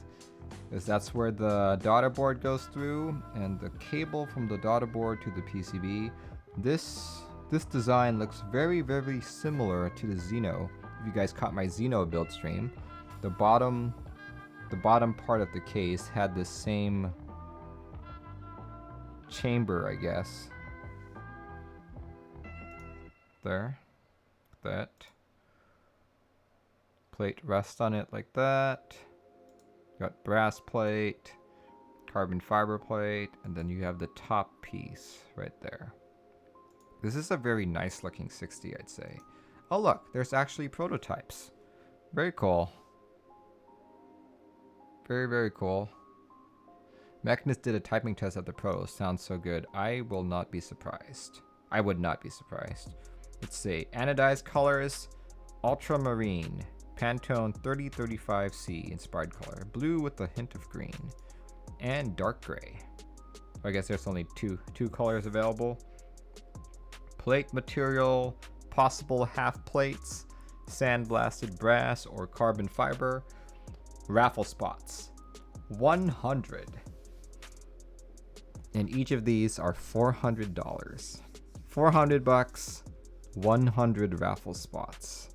Because that's where the daughter board goes through, and the cable from the daughter board to the PCB. This design looks very, very similar to the Xeno. If you guys caught my Xeno build stream, the bottom part of the case had the same chamber, I guess. There. That. Plate rests on it like that. Got brass plate, carbon fiber plate, and then you have the top piece right there. This is a very nice looking 60, I'd say. Oh look, there's actually prototypes. Very cool. Very, very cool. Mechanist did a typing test at the Pro. Sounds so good. I will not be surprised. I would not be surprised. Let's see. Anodized colors. Ultramarine. Pantone 3035C inspired color. Blue with a hint of green. And dark gray. I guess there's only two colors available. Plate material. Possible half plates. Sandblasted brass or carbon fiber. Raffle spots. 100. And each of these are $400. 400 bucks. 100 raffle spots.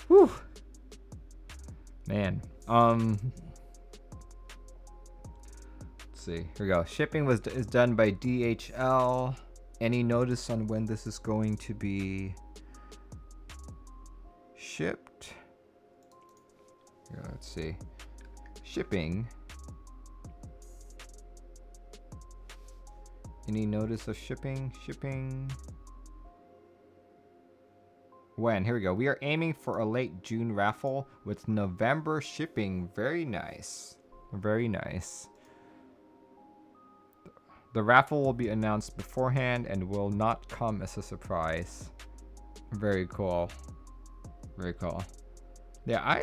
Whew. Man. Let's see. Here we go. Shipping is done by DHL. Any notice on when this is going to be shipped? Here, let's see. Shipping. Any notice of shipping? Shipping. When? Here we go. We are aiming for a late June raffle with November shipping. Very nice. Very nice. The raffle will be announced beforehand and will not come as a surprise. Very cool. Very cool. Yeah,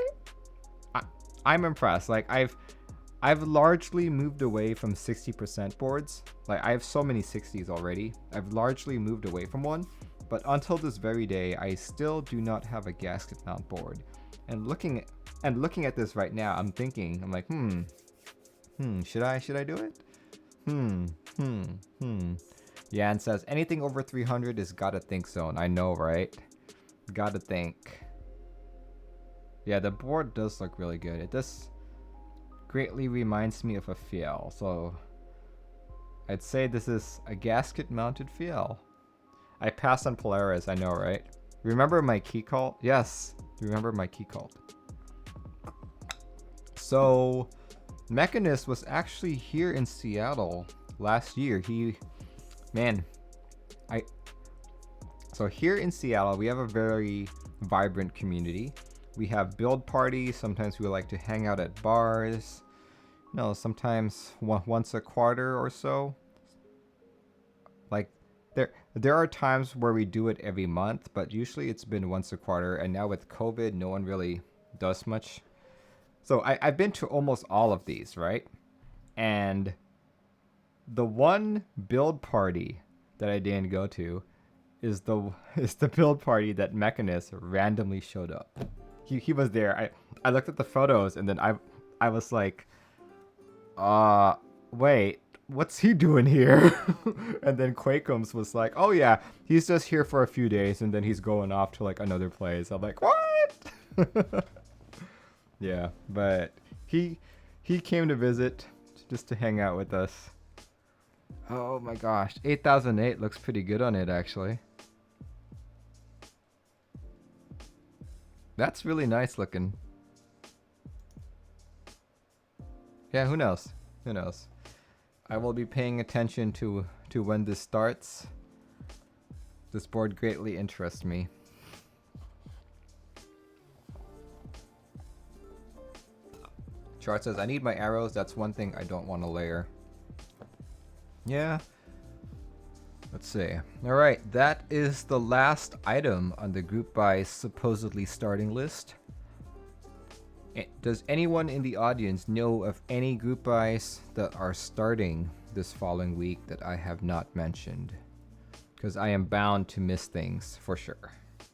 I'm impressed. Like I've largely moved away from 60% boards. Like I have so many 60s already. I've largely moved away from one, but until this very day, I still do not have a gasket mount board. And looking at this right now, I'm like, should I do it? Yan says anything over 300 is gotta think zone. I know, right? Gotta think. Yeah, the board does look really good. It does greatly reminds me of a Fiel, so I'd say this is a gasket mounted Fiel. I passed on Polaris, I know, right? Remember my key cult? Yes, remember my key cult. So Mechanist was actually here in Seattle last year. So here in Seattle, we have a very vibrant community. We have build parties. Sometimes we like to hang out at bars. No, sometimes once a quarter or so. Like there are times where we do it every month, but usually it's been once a quarter. And now with COVID, no one really does much. So I've been to almost all of these, right? And the one build party that I didn't go to is the build party that Mechanist randomly showed up. He was there. I looked at the photos and then I was like, wait, what's he doing here? And then Quakeums was like, oh yeah, he's just here for a few days and then he's going off to like another place. I'm like, what? Yeah, but he came to visit just to hang out with us. Oh my gosh, 8008 looks pretty good on it actually. That's really nice looking. Yeah, who knows? Who knows? I will be paying attention to when this starts. This board greatly interests me. Chart says, I need my arrows. That's one thing I don't want to layer. Yeah. Let's see. Alright, that is the last item on the group buy supposedly starting list. Does anyone in the audience know of any group buys that are starting this following week that I have not mentioned? Because I am bound to miss things for sure.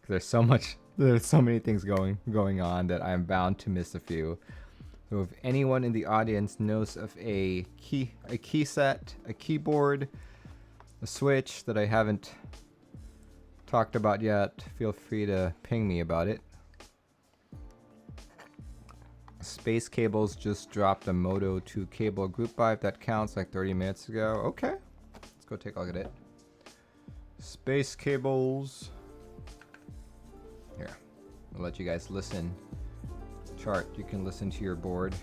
There's so many things going on that I am bound to miss a few. So if anyone in the audience knows of a key set, a keyboard, a switch that I haven't talked about yet, feel free to ping me about it. Space Cables just dropped a Moto 2 cable group buy, if that counts, like 30 minutes ago. Okay, let's go take a look at it. Space Cables. Here, I'll let you guys listen. Chart, you can listen to your board.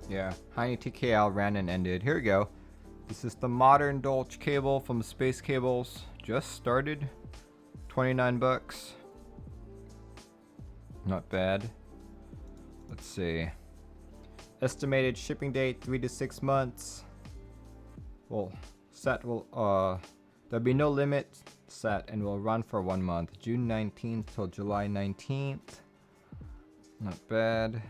Yeah, Heine TKL ran and ended. Here we go. This is the modern Dolch cable from Space Cables. Just started. 29 bucks. Not bad. Let's see. Estimated shipping date 3 to 6 months. Well, there'll be no limit set and will run for 1 month. June 19th till July 19th. Not bad.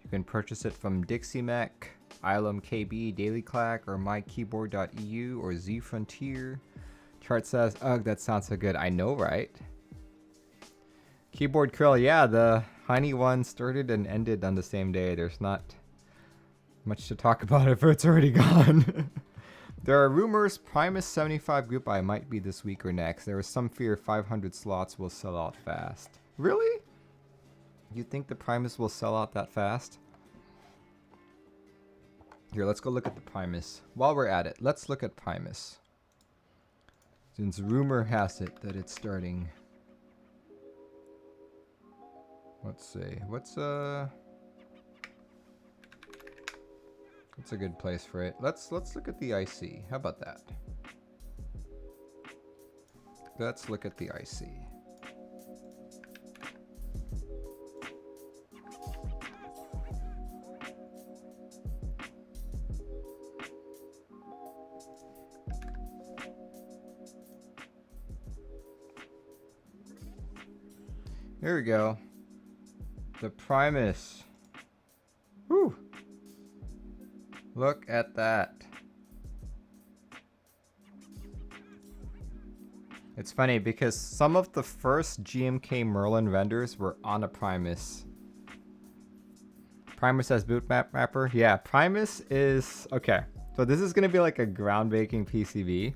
You can purchase it from Dixie Mech, Ilum KB, Daily Clack, or MyKeyboard.eu or Z Frontier. Chart says, ugh, that sounds so good. I know, right? Keyboard Krill, yeah, the Heine one started and ended on the same day. There's not much to talk about if it's already gone. There are rumors Primus 75 group buy might be this week or next. There is some fear 500 slots will sell out fast. Really? You think the Primus will sell out that fast? Here, let's go look at the Primus. While we're at it, let's look at Primus. Since rumor has it that it's starting. Let's see. What's a good place for it? Let's look at the IC. How about that? Let's look at the IC. Here we go. The Primus. Whew. Look at that. It's funny because some of the first GMK Merlin renders were on a Primus. Primus has boot mapper? Yeah, Primus is... Okay, so this is going to be like a groundbreaking PCB.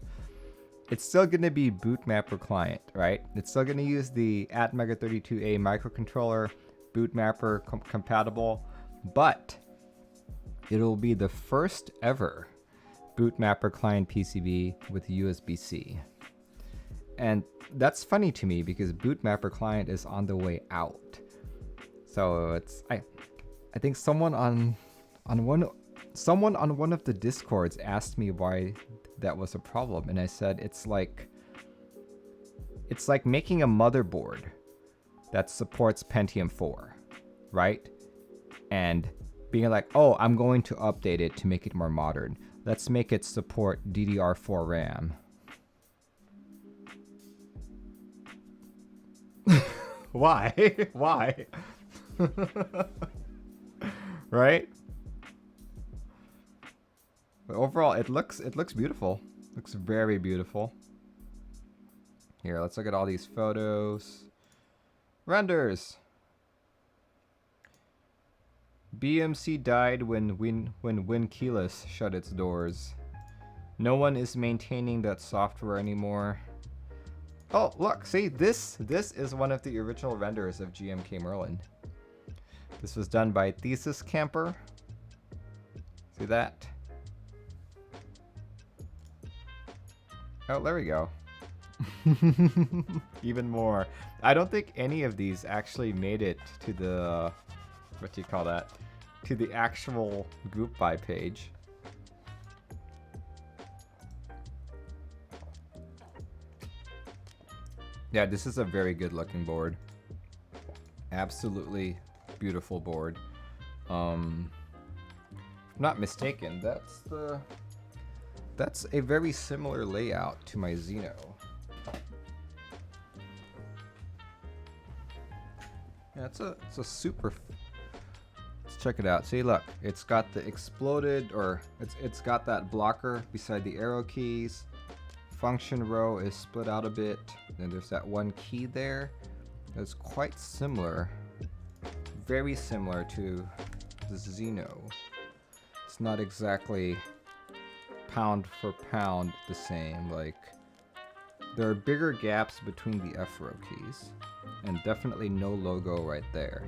It's still going to be boot mapper client, right? It's still going to use the Atmega32A microcontroller, boot mapper compatible, but it'll be the first ever boot mapper client PCB with USB-C. And that's funny to me because boot mapper client is on the way out. So it's I think someone on one of the Discords asked me why that was a problem, and I said it's like making a motherboard that supports Pentium 4, right? And being like, oh, I'm going to update it to make it more modern. Let's make it support DDR4 RAM. Why? Why? Right? But overall, it looks beautiful. Looks very beautiful. Here, let's look at all these photos. Renders. BMC died when WinKeyless shut its doors. No one is maintaining that software anymore. Oh, look, see, this is one of the original renders of GMK Merlin. This was done by Thesis Camper. See that? Oh, there we go. Even more. I don't think any of these actually made it to the, what do you call that? To the actual group buy page. Yeah, this is a very good looking board. Absolutely beautiful board. If I'm not mistaken, that's a very similar layout to my Xeno. Yeah, it's a super. Let's check it out. See, look, it's got the exploded, or it's got that blocker beside the arrow keys. Function row is split out a bit. Then there's that one key there. That's quite similar, very similar to the Xeno. It's not exactly pound for pound the same. Like, there are bigger gaps between the F row keys, and definitely no logo right there.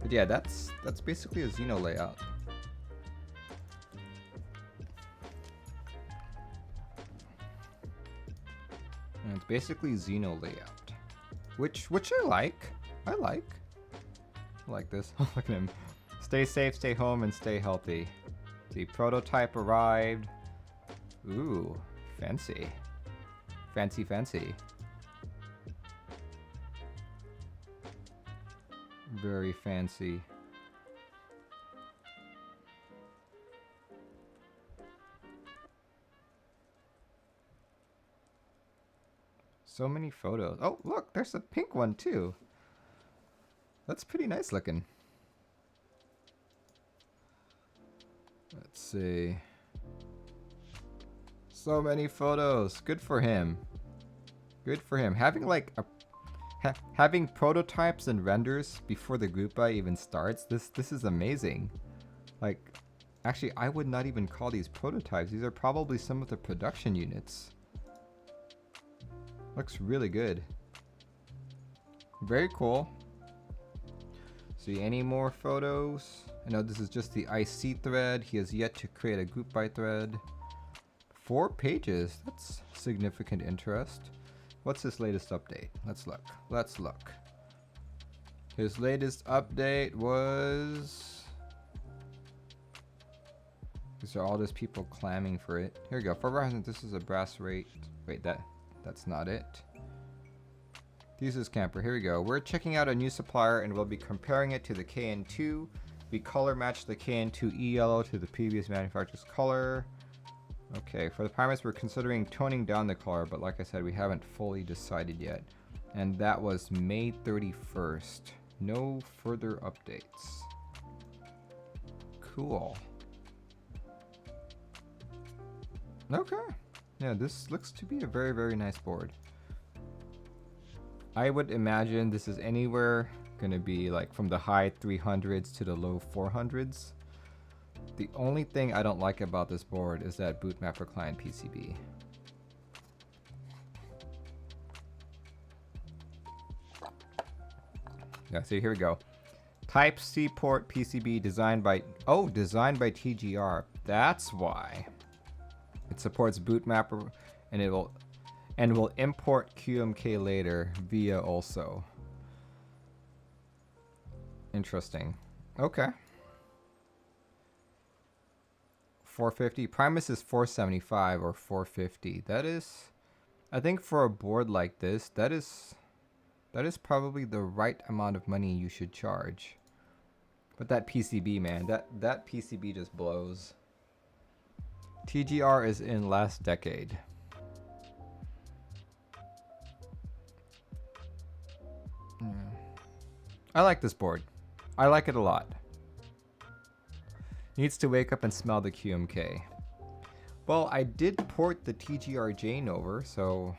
But yeah, that's basically a Xeno layout. And it's basically Xeno layout, which I like. I like this. Look at him. Stay safe, stay home, and stay healthy. The prototype arrived. Ooh, fancy. Fancy, fancy. Very fancy. So many photos. Oh, look, there's a pink one too. That's pretty nice looking. Let's see. So many photos. Good for him. Good for him. Having like a having prototypes and renders before the group buy even starts. This is amazing. Like, actually, I would not even call these prototypes. These are probably some of the production units. Looks really good. Very cool. See any more photos? I know this is just the IC thread. He has yet to create a group buy thread. 4 pages. That's significant interest. What's his latest update? Let's look. Let's look. His latest update was... These are all just people clamming for it. Here we go. For reference, this is a brass rate. Wait, that's not it. Fuses camper. Here we go. We're checking out a new supplier and we'll be comparing it to the KN2. We color match the KN2E yellow to the previous manufacturer's color. Okay, for the Primus, we're considering toning down the color, but like I said, we haven't fully decided yet. And that was May 31st. No further updates. Cool. Okay. Yeah, this looks to be a very, very nice board. I would imagine this is anywhere going to be like from the high 300s to the low 400s. The only thing I don't like about this board is that bootmapper client PCB. Yeah, see, here we go. Type-C port PCB designed by TGR. That's why. It supports bootmapper and will import QMK later via also. Interesting. Okay. 450. Primus is 475 or 450. That is, I think for a board like this, that is probably the right amount of money you should charge. But that PCB, man, that PCB just blows. TGR is in last decade. I like this board. I like it a lot. Needs to wake up and smell the QMK. Well, I did port the TGR Jane over, so,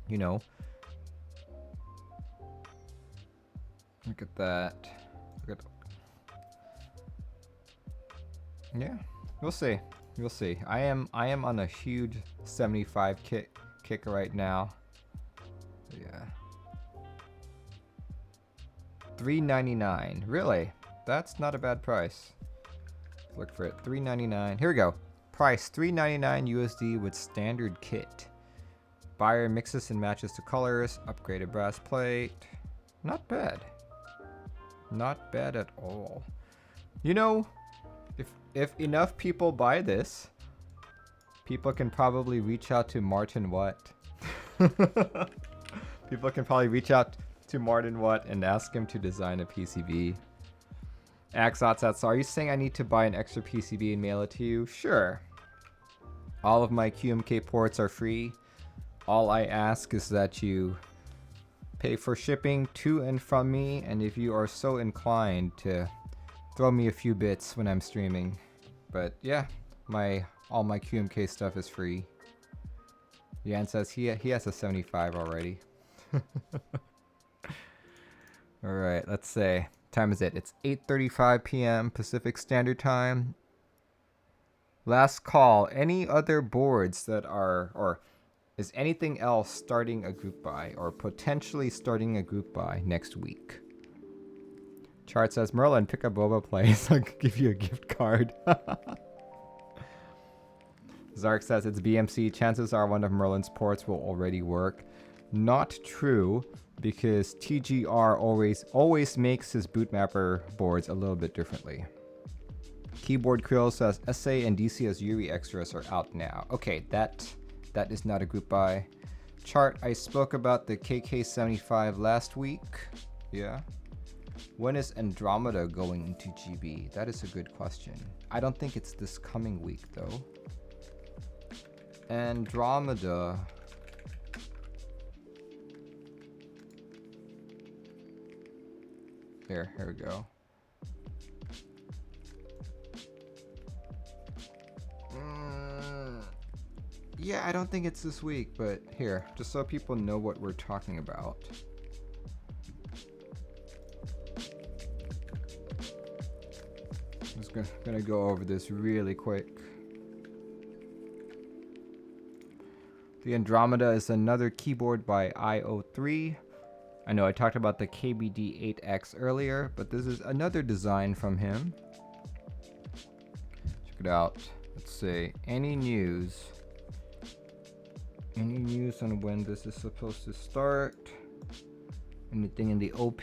you know. Look at that. Look at. Yeah, we'll see. We'll see. I am on a huge 75 kick right now. Yeah. $3.99. Really? That's not a bad price. Look for it. $3.99. Here we go. Price $3.99 USD with standard kit. Buyer mixes and matches to colors. Upgraded brass plate. Not bad. Not bad at all. You know, if enough people buy this, people can probably reach out to Martin Watt. People can probably reach out to Martin Watt and ask him to design a PCB. Axots, are you saying I need to buy an extra PCB and mail it to you? Sure. All of my QMK ports are free. All I ask is that you pay for shipping to and from me, and if you are so inclined to throw me a few bits when I'm streaming. But yeah, all my QMK stuff is free. Yan says he has a 75 already. Alright, let's say, time is it? It's 8:35 p.m. Pacific Standard Time. Last call. Any other boards that are, or is anything else starting a group buy or potentially starting a group buy next week? Chart says, Merlin, pick up Boba plays. I'll give you a gift card. Zark says, it's BMC. Chances are one of Merlin's ports will already work. Not true, because TGR always makes his bootmapper boards a little bit differently. Keyboard Krill says, SA and DCS Yuri extras are out now. Okay, that is not a group buy. Chart, I spoke about the KK75 last week. Yeah. When is Andromeda going into GB? That is a good question. I don't think it's this coming week, though. Andromeda. Here we go. Yeah, I don't think it's this week, but here, just so people know what we're talking about. I'm just gonna go over this really quick. The Andromeda is another keyboard by IO3. I know I talked about the KBD8X earlier, but this is another design from him. Check it out. Let's see. Any news? Any news on when this is supposed to start? Anything in the OP?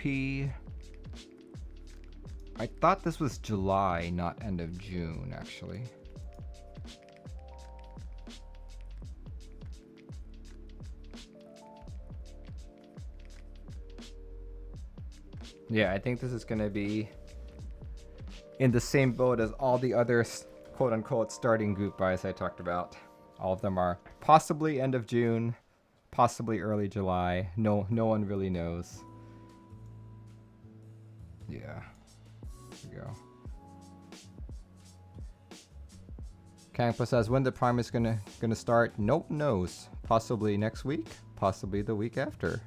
I thought this was July, not end of June, actually. Yeah, I think this is going to be in the same boat as all the other quote-unquote starting group buys I talked about. All of them are possibly end of June, possibly early July. No one really knows. Yeah, there we go. Kangpa says, when the Prime is gonna start? Nope, knows. Possibly next week, possibly the week after.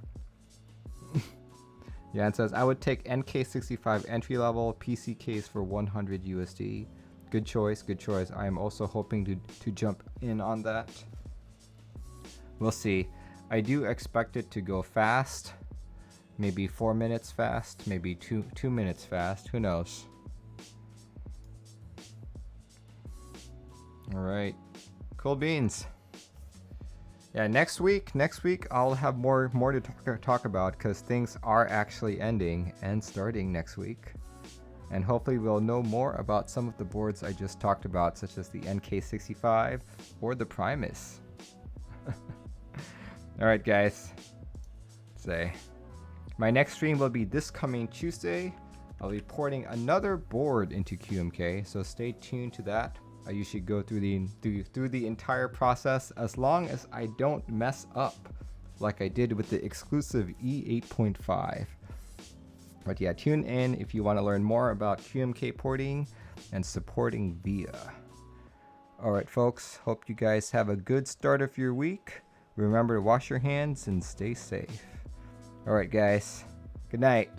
Yan says, I would take NK65 entry level PC case for 100 USD. Good choice, good choice. I am also hoping to jump in on that. We'll see. I do expect it to go fast. Maybe 4 minutes fast, maybe two minutes fast. Who knows? All right, cool beans. Yeah, next week I'll have more to talk about, because things are actually ending and starting next week. And hopefully we'll know more about some of the boards I just talked about, such as the NK65 or the Primus. Alright guys, say my next stream will be this coming Tuesday. I'll be porting another board into QMK, so stay tuned to that. I usually go through the entire process, as long as I don't mess up like I did with the exclusive E8.5. But yeah, tune in if you want to learn more about QMK porting and supporting VIA. Alright folks, hope you guys have a good start of your week. Remember to wash your hands and stay safe. Alright guys, good night.